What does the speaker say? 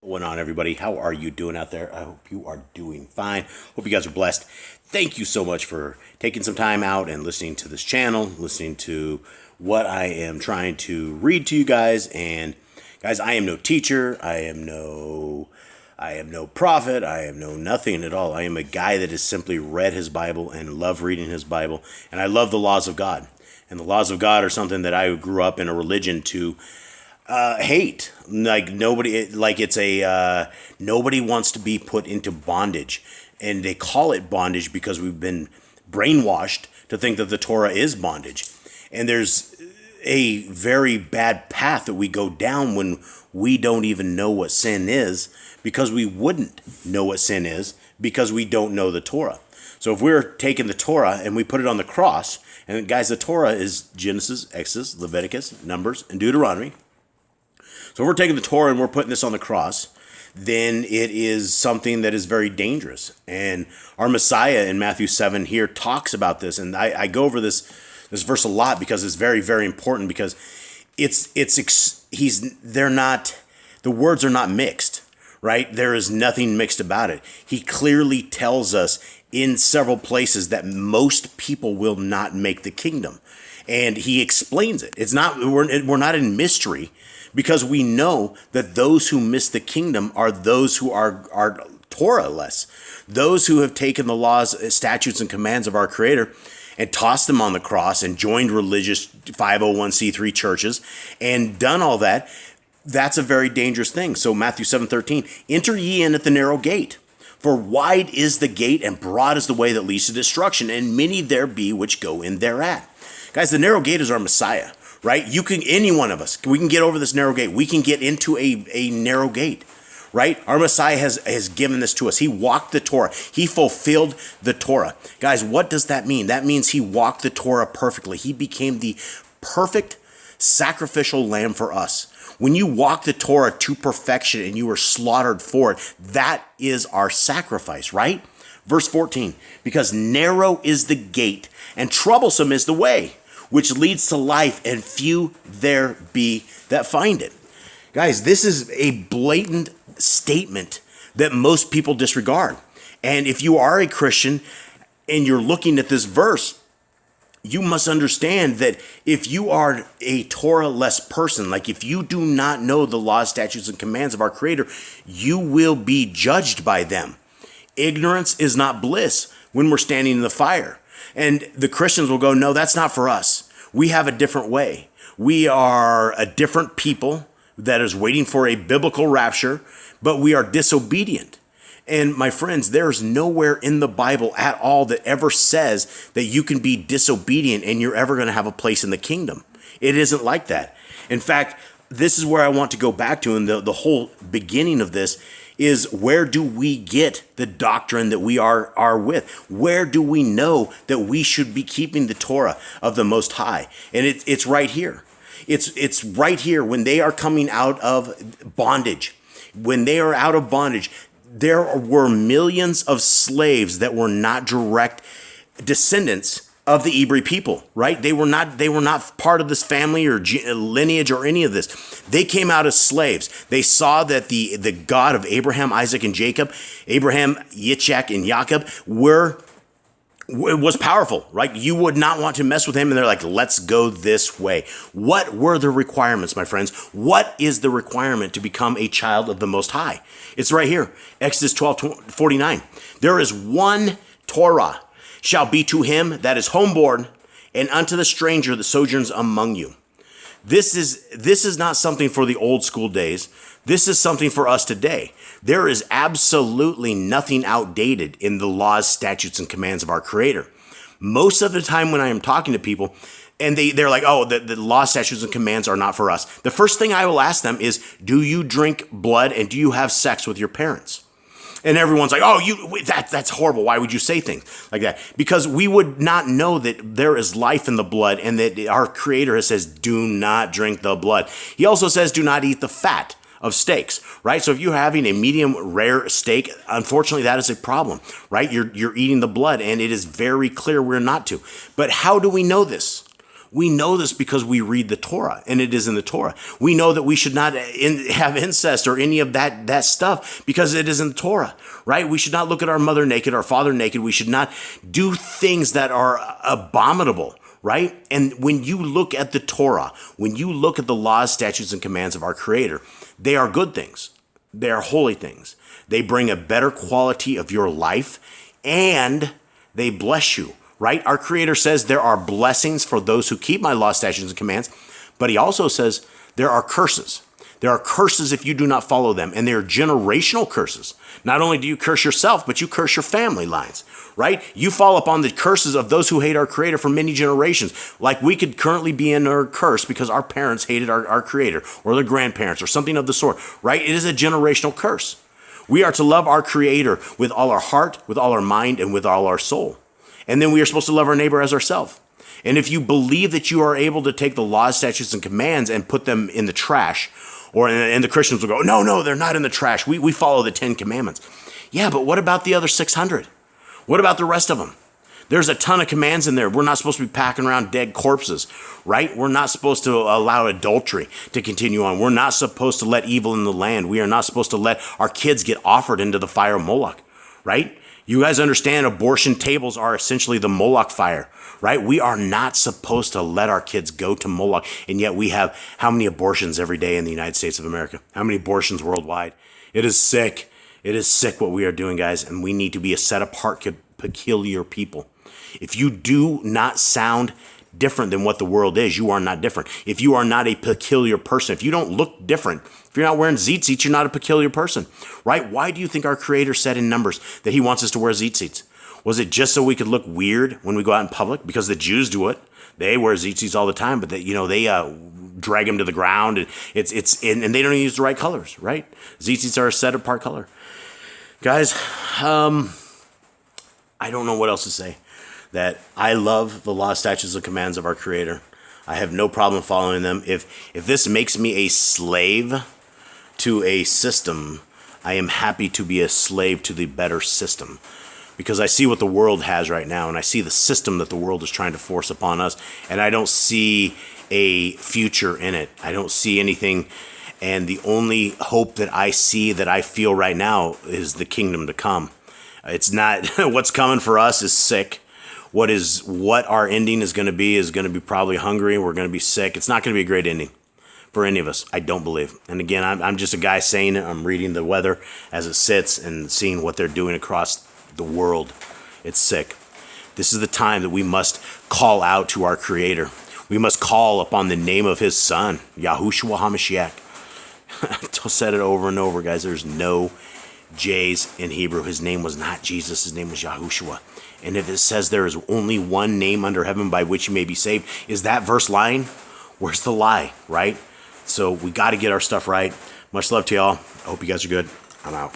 What's going on, everybody? How are you doing out there? I hope you are doing fine. Hope you guys are blessed. Thank you so much for taking some time out and listening to this channel, listening to what I am trying to read to you guys. And guys, I am no teacher. I am no prophet. I am no nothing at all. I am a guy that has simply read his Bible and love reading his Bible. And I love the laws of God. And the laws of God are something that I grew up in a religion to hate. Nobody wants to be put into bondage, and they call it bondage because we've been brainwashed to think that the Torah is bondage. And there's a very bad path that we go down when we don't even know what sin is, because we wouldn't know what sin is because we don't know the Torah. So if we're taking the Torah and we put it on the cross, and guys, the Torah is Genesis, Exodus, Leviticus, Numbers, and Deuteronomy. So if we're taking the Torah and we're putting this on the cross, then it is something that is very dangerous. And our Messiah in Matthew 7 here talks about this. And I go over this verse a lot because it's very, very important, because the words are not mixed, right? There is nothing mixed about it. He clearly tells us in several places that most people will not make the kingdom. And he explains it. We're not in mystery, because we know that those who miss the kingdom are those who are Torah-less, those who have taken the laws, statutes, and commands of our Creator and tossed them on the cross and joined religious 501c3 churches and done all that. That's a very dangerous thing. So Matthew 7:13, enter ye in at the narrow gate. For wide is the gate and broad is the way that leads to destruction, and many there be which go in thereat. Guys, the narrow gate is our Messiah, right? Any one of us, we can get over this narrow gate. We can get into a narrow gate, right? Our Messiah has given this to us. He walked the Torah. He fulfilled the Torah. Guys, what does that mean? That means he walked the Torah perfectly. He became the perfect sacrificial lamb for us. When you walk the Torah to perfection and you are slaughtered for it, that is our sacrifice, right? Verse 14, because narrow is the gate and troublesome is the way which leads to life, and few there be that find it. Guys, this is a blatant statement that most people disregard. And if you are a Christian and you're looking at this verse, you must understand that if you are a Torah-less person, like if you do not know the laws, statutes, and commands of our Creator, you will be judged by them. Ignorance is not bliss when we're standing in the fire. And the Christians will go, no, that's not for us. We have a different way. We are a different people that is waiting for a biblical rapture, but we are disobedient. And my friends, there's nowhere in the Bible at all that ever says that you can be disobedient and you're ever going to have a place in the kingdom. It isn't like that. In fact, this is where I want to go back to, and the whole beginning of this is, where do we get the doctrine that we are with? Where do we know that we should be keeping the Torah of the Most High? And it's right here. It's right here when they are coming out of bondage. When they are out of bondage, there were millions of slaves that were not direct descendants of the Hebrew people, right? They were not part of this family or lineage or any of this. They came out as slaves. They saw that the God of Abraham, Isaac, and Jacob, Abraham, Yitzchak, and Jacob was powerful, right? You would not want to mess with him. And they're like, let's go this way. What were the requirements, my friends? What is the requirement to become a child of the Most High? It's right here. Exodus 12:49. There is one Torah shall be to him that is homeborn, and unto the stranger that sojourns among you. This is not something for the old school days. This is something for us today. There is absolutely nothing outdated in the laws, statutes, and commands of our Creator. Most of the time when I am talking to people, and they're like, oh, the law, statutes, and commands are not for us, the first thing I will ask them is, do you drink blood and do you have sex with your parents? And everyone's like, oh, that's horrible. Why would you say things like that? Because we would not know that there is life in the blood, and that our Creator says, do not drink the blood. He also says, do not eat the fat of steaks, right? So if you're having a medium rare steak, unfortunately, that is a problem, right? You're eating the blood, and it is very clear we're not to. But how do we know this? We know this because we read the Torah, and it is in the Torah. We know that we should not have incest or any of that stuff because it is in the Torah, right? We should not look at our mother naked, our father naked. We should not do things that are abominable, right? And when you look at the Torah, when you look at the laws, statutes, and commands of our Creator, they are good things. They are holy things. They bring a better quality of your life, and they bless you. Right? Our Creator says there are blessings for those who keep my law, statutes, and commands, but he also says there are curses. There are curses if you do not follow them, and they are generational curses. Not only do you curse yourself, but you curse your family lines, right? You fall upon the curses of those who hate our Creator for many generations. Like we could currently be in our curse because our parents hated our Creator or their grandparents or something of the sort, right? It is a generational curse. We are to love our Creator with all our heart, with all our mind, and with all our soul. And then we are supposed to love our neighbor as ourselves. And if you believe that you are able to take the laws, statutes, and commands and put them in the trash, and the Christians will go, no, they're not in the trash. We follow the 10 commandments. Yeah, but what about the other 600? What about the rest of them? There's a ton of commands in there. We're not supposed to be packing around dead corpses, right? We're not supposed to allow adultery to continue on. We're not supposed to let evil in the land. We are not supposed to let our kids get offered into the fire of Moloch, right? You guys understand abortion tables are essentially the Moloch fire, right? We are not supposed to let our kids go to Moloch, and yet we have how many abortions every day in the United States of America? How many abortions worldwide? It is sick. It is sick what we are doing, guys, and we need to be a set-apart, peculiar people. If you do not sound different than what the world is, you are not different. If you are not a peculiar person, if you don't look different, if you're not wearing tzitzit, you're not a peculiar person, right? Why do you think our Creator said in Numbers that he wants us to wear tzitzits? Was it just so we could look weird when we go out in public? Because the Jews do it. They wear tzitzits all the time, but they drag them to the ground, and and they don't even use the right colors, right? Tzitzits are a set apart color. Guys, I don't know what else to say. That I love the law, statutes, and commands of our Creator. I have no problem following them. If this makes me a slave to a system, I am happy to be a slave to the better system. Because I see what the world has right now, and I see the system that the world is trying to force upon us, and I don't see a future in it. I don't see anything, and the only hope that I see, that I feel right now, is the kingdom to come. It's not, what's coming for us is sick. What our ending is going to be probably hungry. We're going to be sick. It's not going to be a great ending for any of us, I don't believe. And again, I'm just a guy saying it. I'm reading the weather as it sits and seeing what they're doing across the world. It's sick. This is the time that we must call out to our Creator. We must call upon the name of His Son, Yahushua HaMashiach. I've said it over and over, guys. There's no J's in Hebrew. His name was not Jesus. His name was Yahushua. And if it says there is only one name under heaven by which you may be saved, is that verse lying? Where's the lie, right? So we got to get our stuff right. Much love to y'all. I hope you guys are good. I'm out.